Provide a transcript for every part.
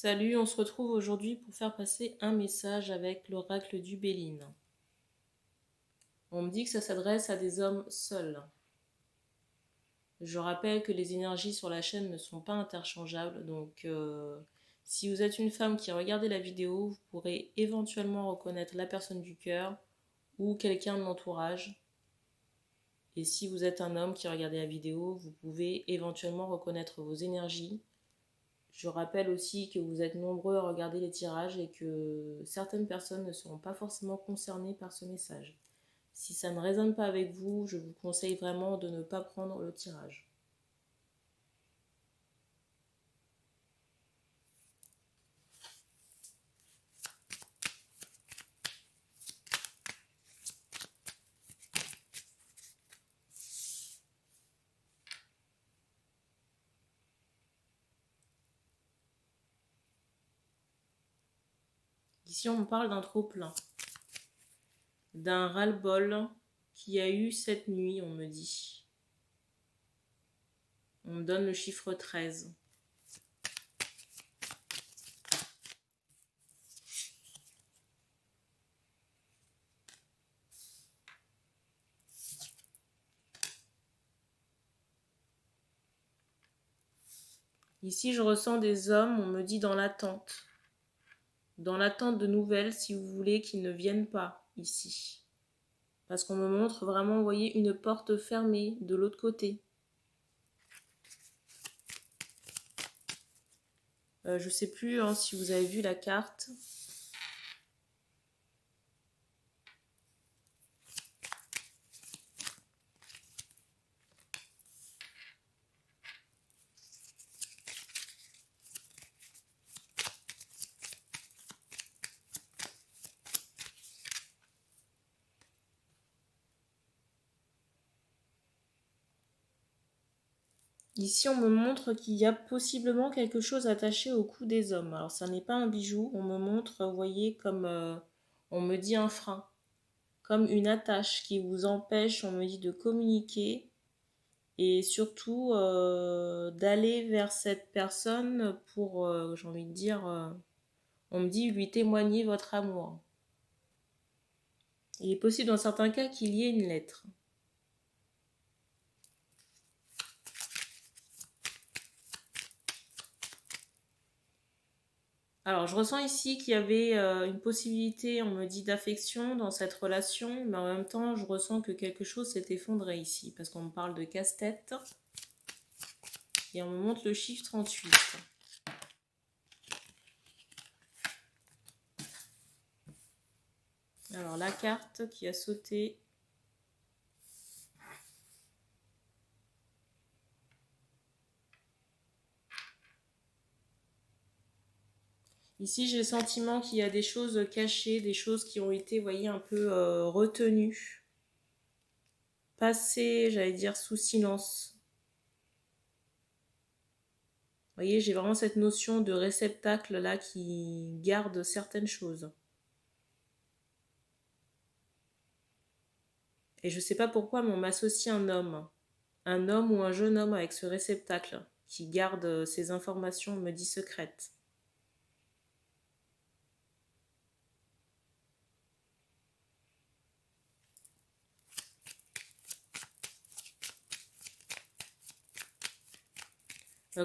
Salut, on se retrouve aujourd'hui pour faire passer un message avec l'oracle du Béline. On me dit que ça s'adresse à des hommes seuls. Je rappelle que les énergies sur la chaîne ne sont pas interchangeables, donc si vous êtes une femme qui a regardé la vidéo, vous pourrez éventuellement reconnaître la personne du cœur ou quelqu'un de l'entourage. Et si vous êtes un homme qui a regardé la vidéo, vous pouvez éventuellement reconnaître vos énergies. Je rappelle aussi que vous êtes nombreux à regarder les tirages et que certaines personnes ne seront pas forcément concernées par ce message. Si ça ne résonne pas avec vous, je vous conseille vraiment de ne pas prendre le tirage. Ici, on me parle d'un trop-plein, d'un ras-le-bol qu'il y a eu cette nuit, on me dit. On me donne le chiffre 13. Ici, je ressens des hommes, on me dit dans l'attente de nouvelles, si vous voulez, qui ne viennent pas ici. Parce qu'on me montre vraiment, vous voyez, une porte fermée de l'autre côté. Je ne sais plus si vous avez vu la carte. Ici, on me montre qu'il y a possiblement quelque chose attaché au cou des hommes. Alors, ça n'est pas un bijou. On me montre, vous voyez, comme on me dit un frein. Comme une attache qui vous empêche, on me dit, de communiquer. Et surtout, d'aller vers cette personne pour, j'ai envie de dire, on me dit, lui témoigner votre amour. Il est possible dans certains cas qu'il y ait une lettre. Alors, je ressens ici qu'il y avait une possibilité, on me dit, d'affection dans cette relation, mais en même temps, je ressens que quelque chose s'est effondré ici, parce qu'on me parle de casse-tête, et on me montre le chiffre 38. Alors, la carte qui a sauté. Ici, j'ai le sentiment qu'il y a des choses cachées, des choses qui ont été, vous voyez, un peu retenues. Passées, j'allais dire, sous silence. Vous voyez, j'ai vraiment cette notion de réceptacle là qui garde certaines choses. Et je ne sais pas pourquoi, mais on m'associe un homme ou un jeune homme avec ce réceptacle qui garde ces informations, me dit secrètes.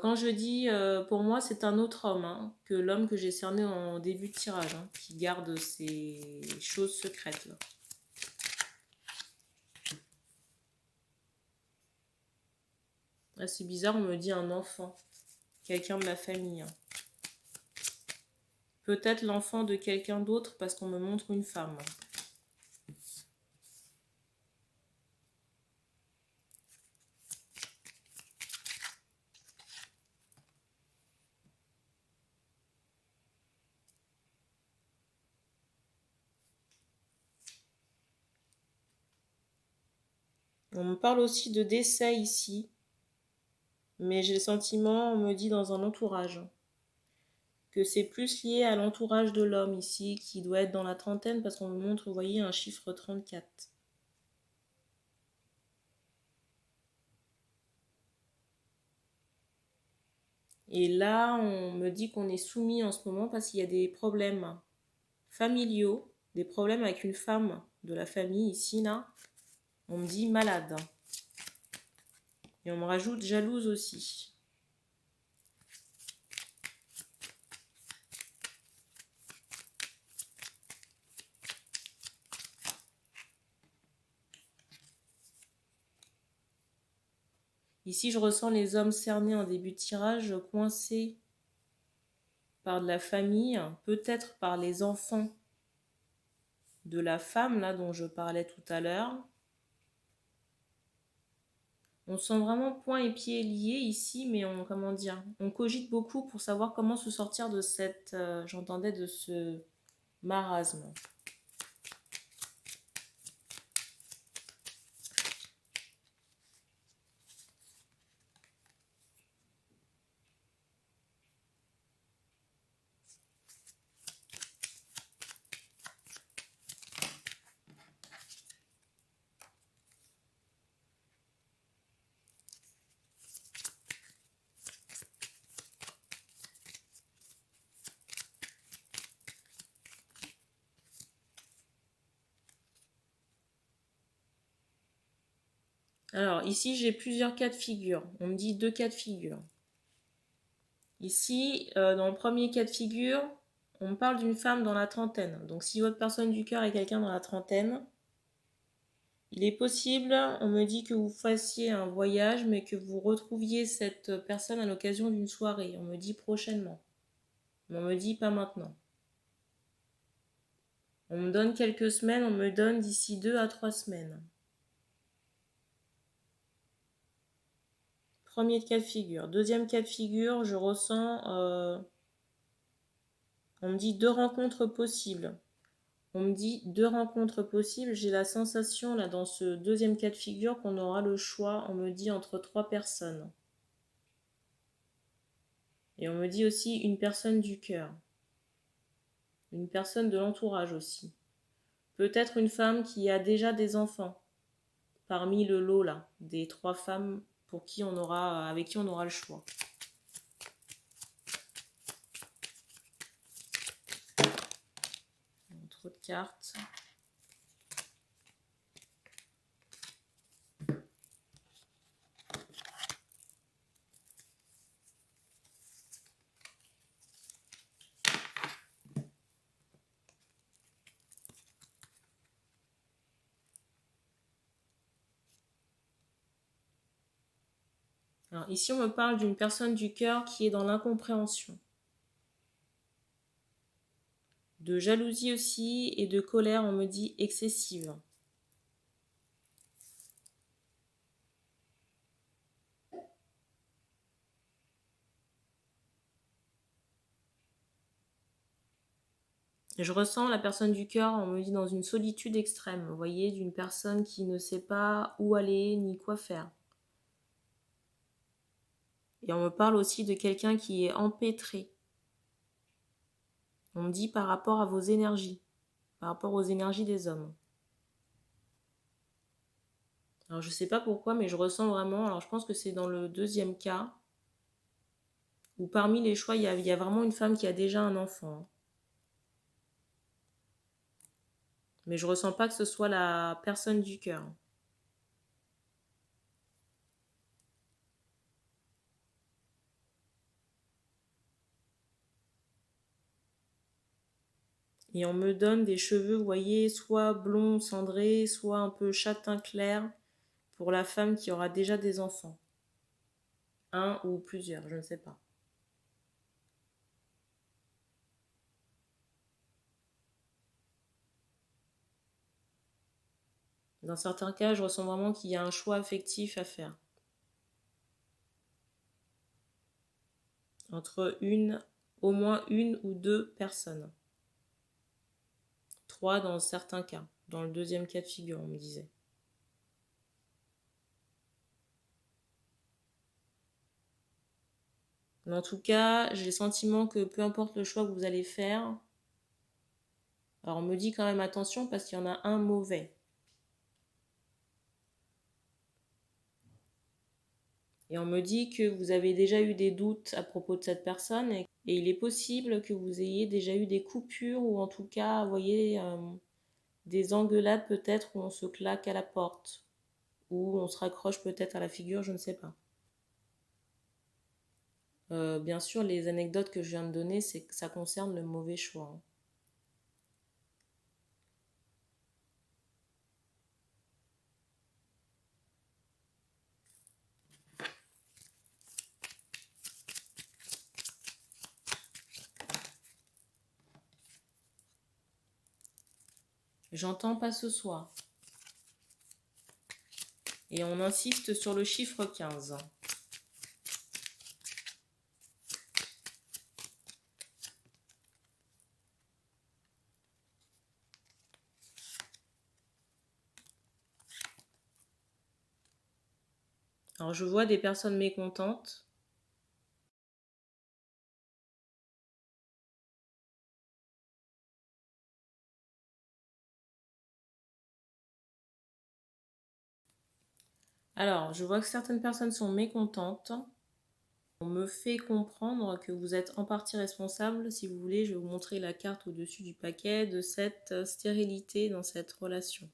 Quand je dis, pour moi, c'est un autre homme que l'homme que j'ai cerné en début de tirage, qui garde ces choses secrètes là. Ah, c'est bizarre, on me dit un enfant, quelqu'un de la famille. Peut-être l'enfant de quelqu'un d'autre parce qu'on me montre une femme. On me parle aussi de décès ici, mais j'ai le sentiment, on me dit dans un entourage, que c'est plus lié à l'entourage de l'homme ici, qui doit être dans la trentaine, parce qu'on me montre, vous voyez, un chiffre 34. Et là, on me dit qu'on est soumis en ce moment parce qu'il y a des problèmes familiaux, des problèmes avec une femme de la famille ici, là. On me dit malade. Et on me rajoute jalouse aussi. Ici, je ressens les hommes cernés en début de tirage, coincés par de la famille, peut-être par les enfants de la femme, là, dont je parlais tout à l'heure. On sent vraiment poings et pieds liés ici, mais comment dire, on cogite beaucoup pour savoir comment se sortir de cette, j'entendais, de ce marasme. Alors, ici, j'ai plusieurs cas de figure. On me dit 2 cas de figure. Ici, dans le premier cas de figure, on me parle d'une femme dans la trentaine. Donc, si votre personne du cœur est quelqu'un dans la trentaine, il est possible, on me dit que vous fassiez un voyage, mais que vous retrouviez cette personne à l'occasion d'une soirée. On me dit prochainement. Mais on me dit pas maintenant. On me donne quelques semaines, on me donne d'ici 2 à 3 semaines. Premier cas de figure. Deuxième cas de figure, je ressens, on me dit 2 rencontres possibles. On me dit 2 rencontres possibles. J'ai la sensation, là, dans ce deuxième cas de figure, qu'on aura le choix, on me dit, entre 3 personnes. Et on me dit aussi une personne du cœur. Une personne de l'entourage aussi. Peut-être une femme qui a déjà des enfants. Parmi le lot, là, des 3 femmes avec qui on aura le choix. Trop de cartes. Alors ici, on me parle d'une personne du cœur qui est dans l'incompréhension. De jalousie aussi et de colère, on me dit excessive. Et je ressens la personne du cœur, on me dit, dans une solitude extrême, vous voyez, d'une personne qui ne sait pas où aller ni quoi faire. Et on me parle aussi de quelqu'un qui est empêtré. On me dit par rapport à vos énergies, par rapport aux énergies des hommes. Alors je ne sais pas pourquoi, mais je ressens vraiment, alors je pense que c'est dans le deuxième cas, où parmi les choix, il y a vraiment une femme qui a déjà un enfant. Mais je ne ressens pas que ce soit la personne du cœur. Et on me donne des cheveux, vous voyez, soit blond cendré, soit un peu châtain clair, pour la femme qui aura déjà des enfants. Un ou plusieurs, je ne sais pas. Dans certains cas, je ressens vraiment qu'il y a un choix affectif à faire. Entre au moins une ou 2 personnes. 3 dans certains cas. Dans le deuxième cas de figure, on me disait. Mais en tout cas, j'ai le sentiment que peu importe le choix que vous allez faire, alors on me dit quand même attention parce qu'il y en a un mauvais. Et on me dit que vous avez déjà eu des doutes à propos de cette personne et il est possible que vous ayez déjà eu des coupures ou en tout cas, vous voyez, des engueulades peut-être où on se claque à la porte ou on se raccroche peut-être à la figure, je ne sais pas. Bien sûr, les anecdotes que je viens de donner, c'est que ça concerne le mauvais choix, hein. J'entends pas ce soir. Et on insiste sur le chiffre 15. Alors je vois des personnes mécontentes. Alors, je vois que certaines personnes sont mécontentes. On me fait comprendre que vous êtes en partie responsable. Si vous voulez, je vais vous montrer la carte au-dessus du paquet de cette stérilité dans cette relation.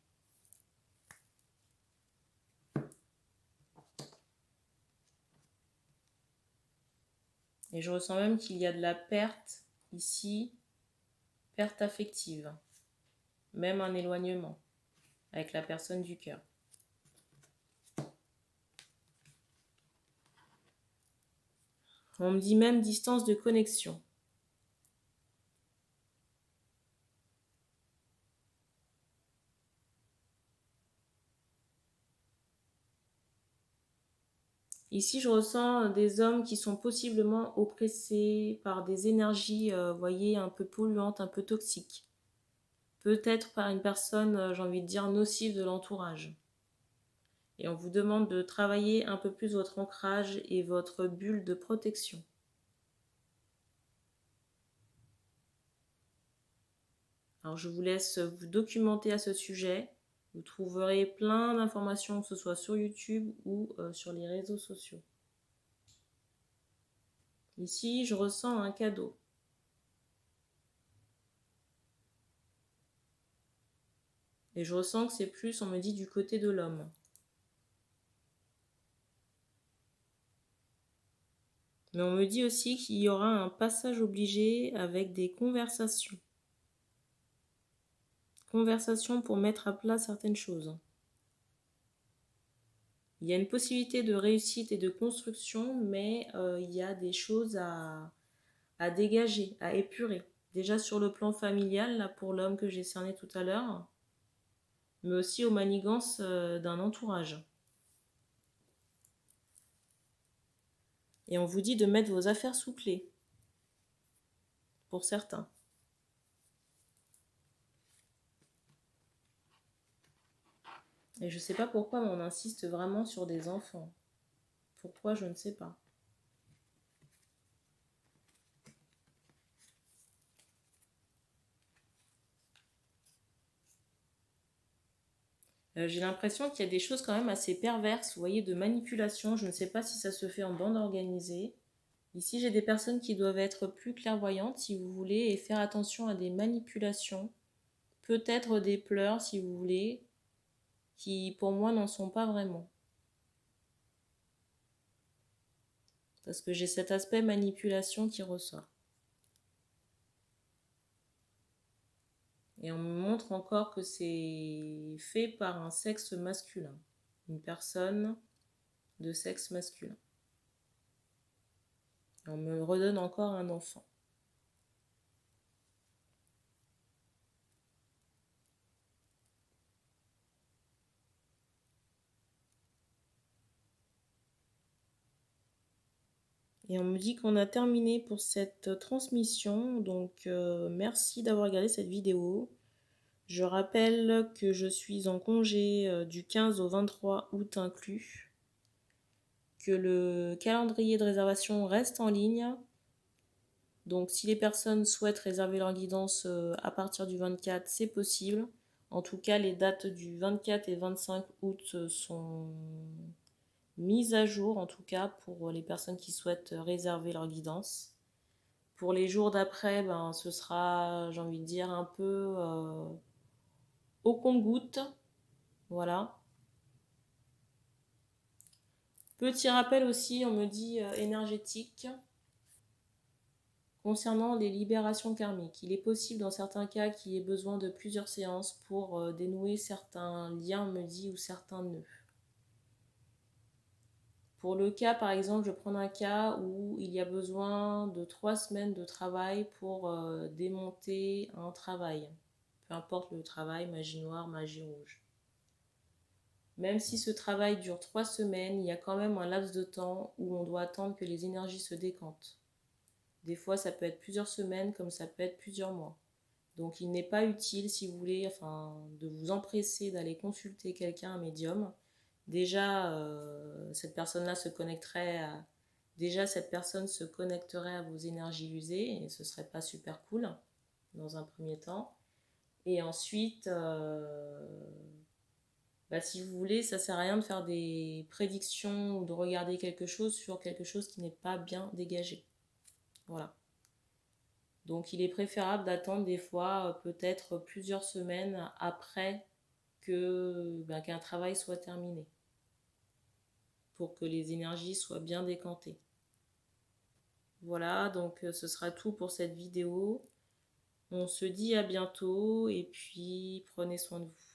Et je ressens même qu'il y a de la perte ici, perte affective, même un éloignement avec la personne du cœur. On me dit même distance de connexion. Ici, je ressens des hommes qui sont possiblement oppressés par des énergies, voyez, un peu polluantes, un peu toxiques. Peut-être par une personne, j'ai envie de dire, nocive de l'entourage. Et on vous demande de travailler un peu plus votre ancrage et votre bulle de protection. Alors je vous laisse vous documenter à ce sujet. Vous trouverez plein d'informations, que ce soit sur YouTube ou sur les réseaux sociaux. Ici, je ressens un cadeau. Et je ressens que c'est plus, on me dit, du côté de l'homme. Mais on me dit aussi qu'il y aura un passage obligé avec des conversations. Conversations pour mettre à plat certaines choses. Il y a une possibilité de réussite et de construction, mais il y a des choses à dégager, à épurer. Déjà sur le plan familial, là pour l'homme que j'ai cerné tout à l'heure, mais aussi aux manigances d'un entourage. Et on vous dit de mettre vos affaires sous clé, pour certains. Et je ne sais pas pourquoi, mais on insiste vraiment sur des enfants. Pourquoi, je ne sais pas. J'ai l'impression qu'il y a des choses quand même assez perverses, vous voyez, de manipulation. Je ne sais pas si ça se fait en bande organisée. Ici, j'ai des personnes qui doivent être plus clairvoyantes, si vous voulez, et faire attention à des manipulations. Peut-être des pleurs, si vous voulez, qui pour moi n'en sont pas vraiment. Parce que j'ai cet aspect manipulation qui ressort. Et on me montre encore que c'est fait par un sexe masculin. Une personne de sexe masculin. Et on me redonne encore un enfant. Et on me dit qu'on a terminé pour cette transmission. Donc merci d'avoir regardé cette vidéo. Je rappelle que je suis en congé du 15 au 23 août inclus. Que le calendrier de réservation reste en ligne. Donc si les personnes souhaitent réserver leur guidance à partir du 24, c'est possible. En tout cas, les dates du 24 et 25 août sont mise à jour, en tout cas pour les personnes qui souhaitent réserver leur guidance. Pour les jours d'après, ben, ce sera, j'ai envie de dire, un peu au compte-gouttes. Voilà. Petit rappel aussi, on me dit énergétique. Concernant les libérations karmiques, il est possible dans certains cas qu'il y ait besoin de plusieurs séances pour dénouer certains liens, me dit, ou certains nœuds. Pour le cas, par exemple, je prends un cas où il y a besoin de 3 semaines de travail pour démonter un travail. Peu importe le travail, magie noire, magie rouge. Même si ce travail dure 3 semaines, il y a quand même un laps de temps où on doit attendre que les énergies se décantent. Des fois, ça peut être plusieurs semaines comme ça peut être plusieurs mois. Donc il n'est pas utile, si vous voulez, de vous empresser d'aller consulter quelqu'un, un médium. Déjà, cette personne-là se connecterait à... Déjà, cette personne se connecterait à vos énergies usées et ce serait pas super cool dans un premier temps. Et ensuite, si vous voulez, ça sert à rien de faire des prédictions ou de regarder quelque chose sur quelque chose qui n'est pas bien dégagé. Voilà. Donc il est préférable d'attendre des fois peut-être plusieurs semaines après qu'un travail soit terminé pour que les énergies soient bien décantées. Voilà, donc ce sera tout pour cette vidéo. On se dit à bientôt et puis prenez soin de vous.